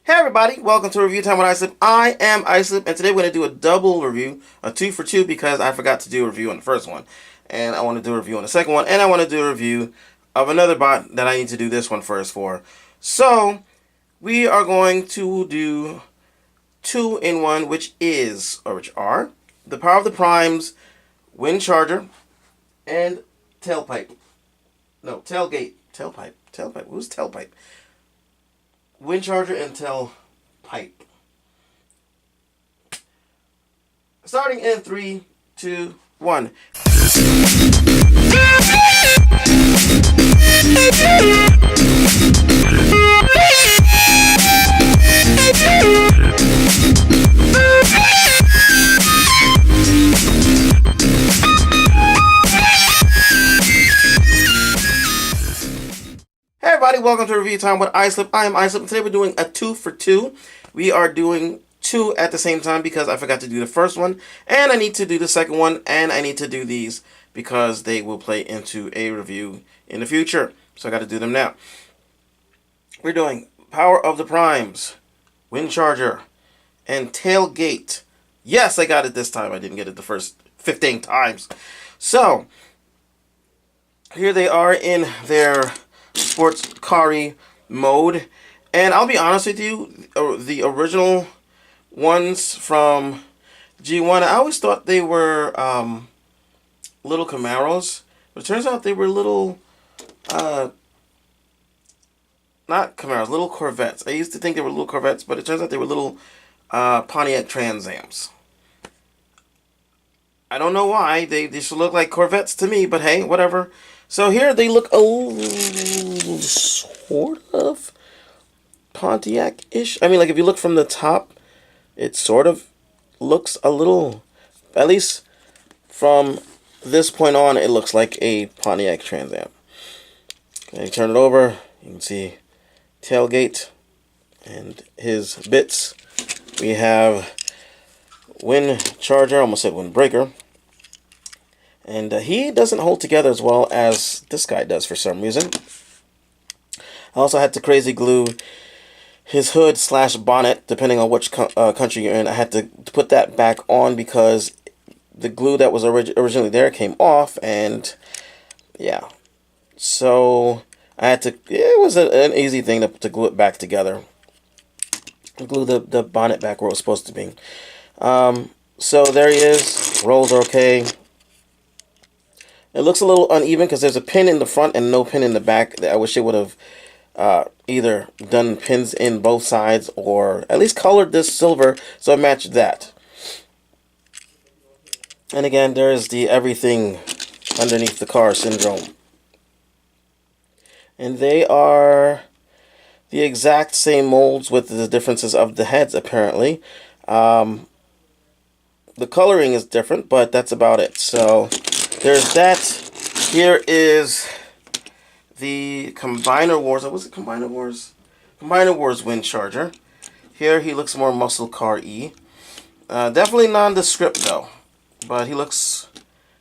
Hey everybody, welcome to Review Time with Islip. I am Islip, and today we're going to do a double review, a 2 for 2, because I forgot to do a review on the first one. And I want to do a review on the second one, and I want to do a review of another bot that I need to do this one first for. So, we are going to do 2 in 1, which are the Power of the Primes, Windcharger, and Tailpipe. No, Tailgate. Tailpipe. Who's Tailpipe? Windcharger and Tailpipe. Starting in 3, 2, 1. Hey everybody, welcome to Review Time with Islip. I am Islip, and today we're doing a 2 for 2. We are doing 2 at the same time because I forgot to do the first one, and I need to do the second one, and I need to do these because they will play into a review in the future. So I got to do them now. We're doing Power of the Primes, Windcharger, and Tailgate. Yes, I got it this time. I didn't get it the first 15 times. So, here they are in their sports car-y mode, and I'll be honest with you, the original ones from G1, I always thought they were little Camaros, but it turns out they were little not Camaros, little Corvettes. I used to think they were little Corvettes, but it turns out they were little Pontiac Trans Ams. I don't know why. They should look like Corvettes to me, but hey, whatever. So here they look a little sort of Pontiac-ish. I mean, like if you look from the top, it sort of looks a little, at least from this point on, it looks like a Pontiac Trans Am. Okay, turn it over. You can see Tailgate and his bits. We have Windcharger, almost said Windbreaker. And he doesn't hold together as well as this guy does for some reason. I also had to crazy glue his hood / bonnet, depending on which country you're in. I had to put that back on because the glue that was originally there came off, and yeah. So I had to, it was an easy thing to glue it back together. Glue the bonnet back where it was supposed to be. So there he is. Rolls are okay. It looks a little uneven because there's a pin in the front and no pin in the back. I wish it would have either done pins in both sides or at least colored this silver so it matched that. And again, there's the everything underneath the car syndrome. And they are the exact same molds with the differences of the heads, apparently. The coloring is different, but that's about it. So there's that. Here is the Combiner Wars. Was it Combiner Wars? Combiner Wars Windcharger. Here he looks more muscle car-y. Definitely nondescript though, but he looks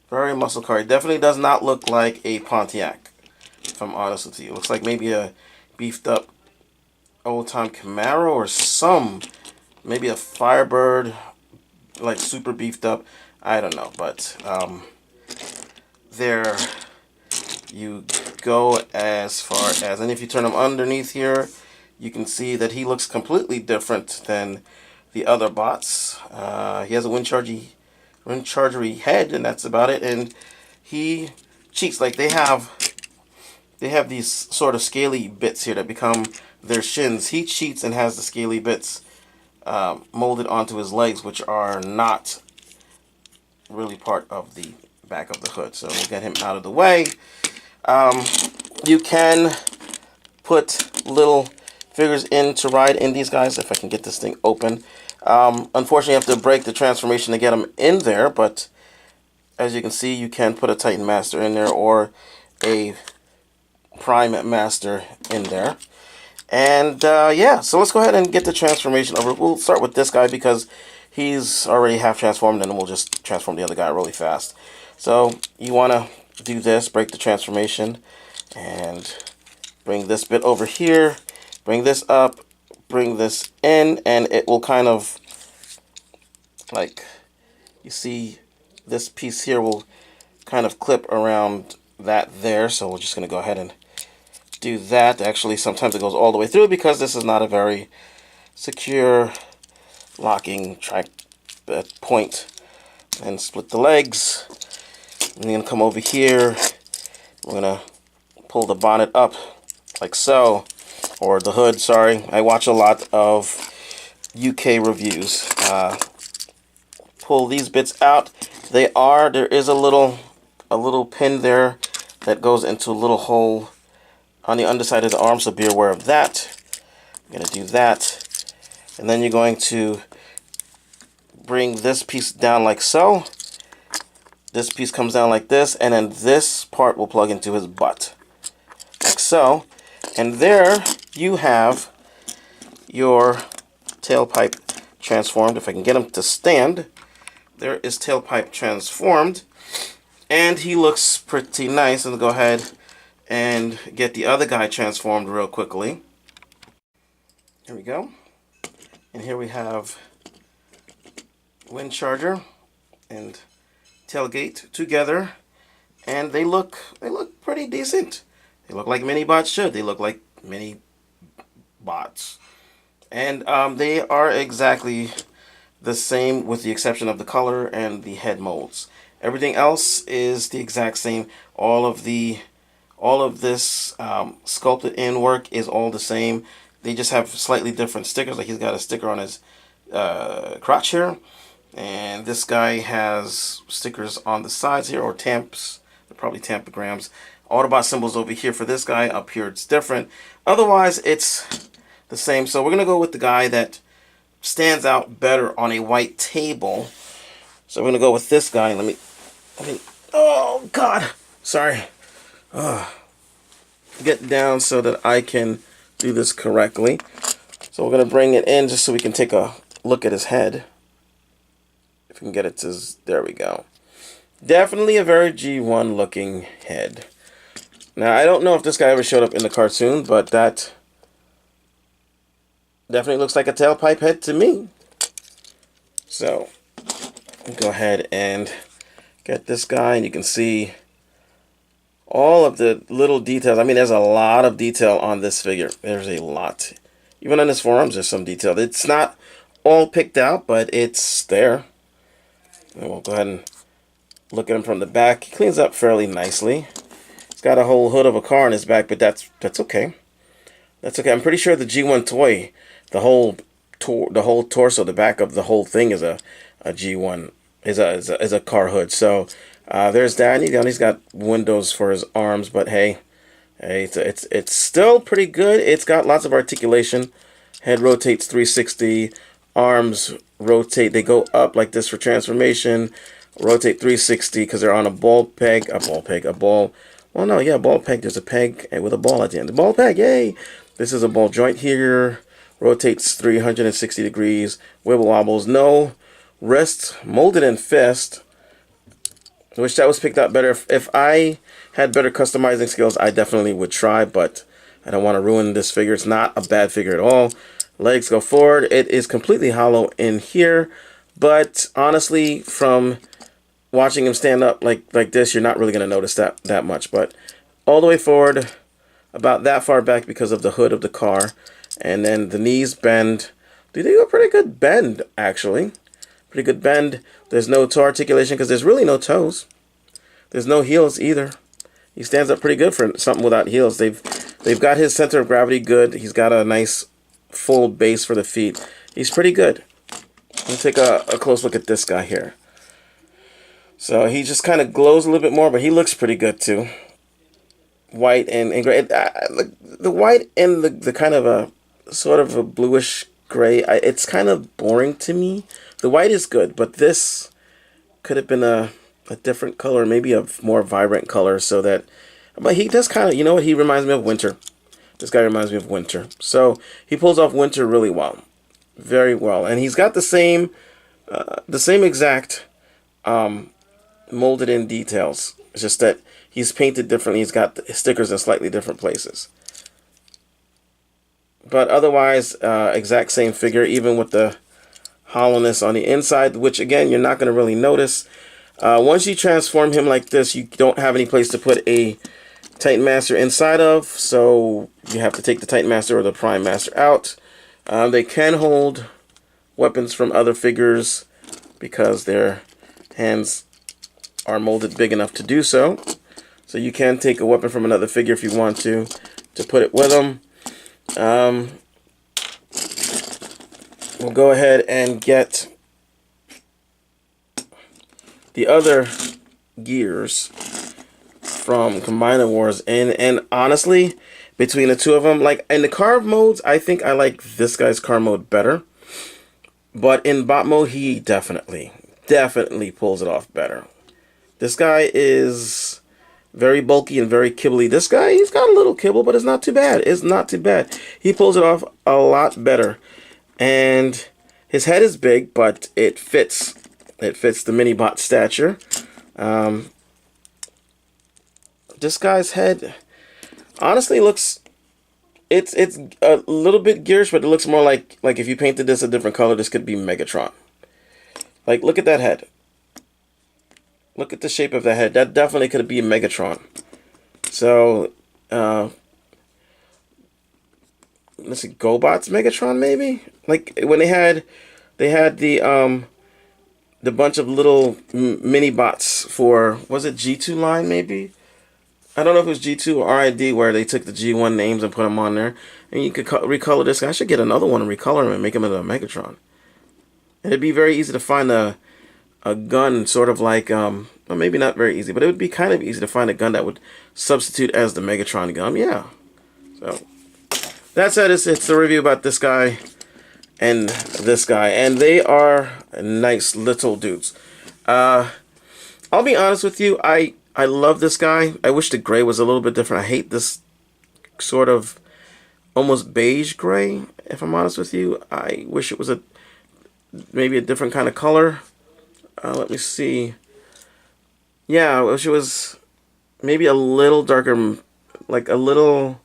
very muscle car. He definitely does not look like a Pontiac, if I'm honest with you. It looks like maybe a beefed up old time Camaro or maybe a Firebird, like super beefed up. I don't know, but there you go as far as, and if you turn him underneath here, you can see that he looks completely different than the other bots. He has a Windchargery head, and that's about it. And he cheats. Like they have these sort of scaly bits here that become their shins. He cheats and has the scaly bits molded onto his legs, which are not really part of the back of the hood. So we'll get him out of the way. You can put little figures in to ride in these guys if I can get this thing open. Unfortunately, you have to break the transformation to get them in there, but as you can see, you can put a Titan Master in there or a Prime Master in there. And yeah, so let's go ahead and get the transformation over. We'll start with this guy because he's already half transformed, and then we'll just transform the other guy really fast. So you want to do this, break the transformation, and bring this bit over here, bring this up, bring this in, and it will kind of, like, you see this piece here will kind of clip around that there. So we're just going to go ahead and do that. Actually, sometimes it goes all the way through because this is not a very secure locking track point. And split the legs. And then come over here. We're going to pull the bonnet up like so. Or the hood, sorry. I watch a lot of UK reviews. Pull these bits out. There is a little pin there that goes into a little hole on the underside of the arm, so be aware of that. I'm going to do that. And then you're going to bring this piece down like so. This piece comes down like this, and then this part will plug into his butt. Like so. And there you have your tailpipe transformed. If I can get him to stand, there is tailpipe transformed. And he looks pretty nice. And go ahead and get the other guy transformed real quickly. Here we go. And here we have Windcharger and Tailgate together, and they look pretty decent. They look like mini bots should. They look like mini bots, and they are exactly the same with the exception of the color and the head molds. Everything else is the exact same. All of this sculpted in work is all the same. They just have slightly different stickers. Like he's got a sticker on his crotch here. And this guy has stickers on the sides here, or tamps. They're probably tampograms. Autobot symbols over here for this guy. Up here it's different. Otherwise, it's the same. So we're going to go with the guy that stands out better on a white table. So we're going to go with this guy. Let me, oh, God. Sorry. Get down so that I can do this correctly. So we're going to bring it in just so we can take a look at his head. If we can get it to, there we go. Definitely a very G1 looking head. Now, I don't know if this guy ever showed up in the cartoon, but that definitely looks like a tailpipe head to me. So, go ahead and get this guy, and you can see all of the little details. I mean, there's a lot of detail on this figure. There's a lot. Even on his forearms, there's some detail. It's not all picked out, but it's there. And we'll go ahead and look at him from the back. He cleans up fairly nicely. He's got a whole hood of a car on his back, but that's okay. That's okay. I'm pretty sure the G1 toy, the whole torso, the back of the whole thing is a G1, is a car hood. So there's that. And he's got windows for his arms, but hey, it's still pretty good. It's got lots of articulation. Head rotates 360. Arms rotate, they go up like this for transformation, rotate 360 because they're on a ball peg, well no, yeah, ball peg, there's a peg with a ball at the end, the ball peg, yay! This is a ball joint here, rotates 360 degrees, wibble wobbles, no wrist, molded in fist. I wish that was picked out better. If I had better customizing skills, I definitely would try, but I don't want to ruin this figure. It's not a bad figure at all. Legs go forward. It is completely hollow in here, but honestly, from watching him stand up like this, you're not really going to notice that much. But all the way forward, about that far back because of the hood of the car, and then the knees bend. They do a pretty good bend, actually. Pretty good bend. There's no toe articulation because there's really no toes. There's no heels either. He stands up pretty good for something without heels. They've got his center of gravity good. He's got a nice full base for the feet. He's pretty good. Let's take a close look at this guy here. So he just kind of glows a little bit more, but he looks pretty good too. White and gray. The white and the kind of a sort of a bluish gray, it's kind of boring to me. The white is good, but this could have been a different color, maybe a more vibrant color, so that, but he does kind of, you know what, he reminds me of Winter. This guy reminds me of Winter. So he pulls off Winter really well. Very well. And he's got the same exact molded in details. It's just that he's painted differently. He's got stickers in slightly different places. But otherwise, exact same figure, even with the hollowness on the inside, which again, you're not going to really notice. Once you transform him like this, you don't have any place to put a Titan Master inside of, so you have to take the Titan Master or the Prime Master out. They can hold weapons from other figures because their hands are molded big enough to do so. So you can take a weapon from another figure if you want to put it with them. We'll go ahead and get the other gears from Combiner Wars, and honestly, between the two of them, like in the carve modes, I think I like this guy's carve mode better, but in bot mode, he definitely pulls it off better. This guy is very bulky and very kibbly. This guy, he's got a little kibble, but it's not too bad. It's not too bad. He pulls it off a lot better. And his head is big, but it fits. It fits the mini bot stature. This guy's head honestly looks, it's a little bit gearish, but it looks more like if you painted this a different color, this could be Megatron. Like, look at that head. Look at the shape of the head. That definitely could be Megatron. So, let's see, GoBot's Megatron maybe? Like when they had the bunch of little mini bots for, was it G2 line maybe? I don't know if it was G2 or RID where they took the G1 names and put them on there. And you could recolor this guy. I should get another one and recolor him and make him into a Megatron. And it'd be very easy to find a gun sort of like, well, maybe not very easy, but it would be kind of easy to find a gun that would substitute as the Megatron gun. Yeah. So that said, it's the review about this guy and this guy, and they are nice little dudes. I'll be honest with you, I love this guy. I wish the gray was a little bit different. I hate this sort of almost beige gray, if I'm honest with you. I wish it was maybe a different kind of color. Let me see. Yeah, I wish it was maybe a little darker, like a little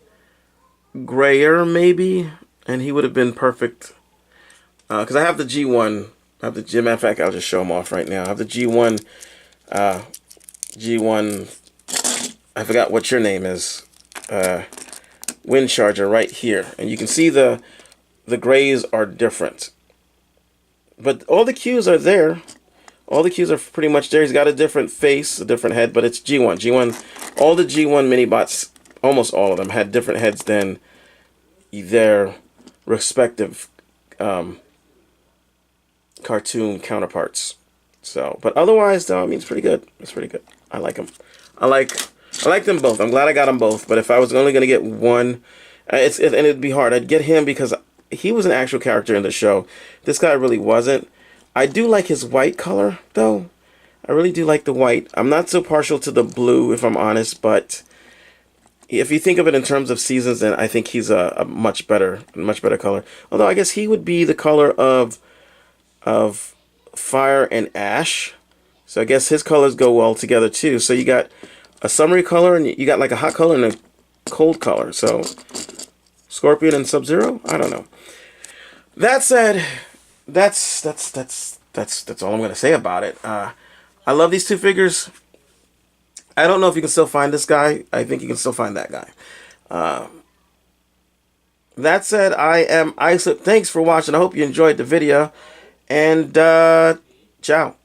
grayer maybe, and he would have been perfect. Because I have the G1. I have the G. Matter of fact, I'll just show him off right now. I have the G1. G1. I forgot what your name is. Windcharger right here, and you can see the grays are different, but all the cues are there. All the cues are pretty much there. He's got a different face, a different head, but it's G1. G1. All the G1 mini bots, almost all of them, had different heads than their respective cartoon counterparts. So, but otherwise, though, I mean, it's pretty good. It's pretty good. I like them. I like them both. I'm glad I got them both. But if I was only going to get one, and it'd be hard. I'd get him because he was an actual character in the show. This guy really wasn't. I do like his white color, though. I really do like the white. I'm not so partial to the blue, if I'm honest. But if you think of it in terms of seasons, then I think he's a much better color. Although I guess he would be the color of fire and ash. So I guess his colors go well together too. So you got a summery color and you got like a hot color and a cold color. So Scorpion and Sub-Zero? I don't know. That said, that's all I'm gonna say about it. I love these two figures. I don't know if you can still find this guy. I think you can still find that guy. That said, I am Islip. Thanks for watching. I hope you enjoyed the video. And ciao.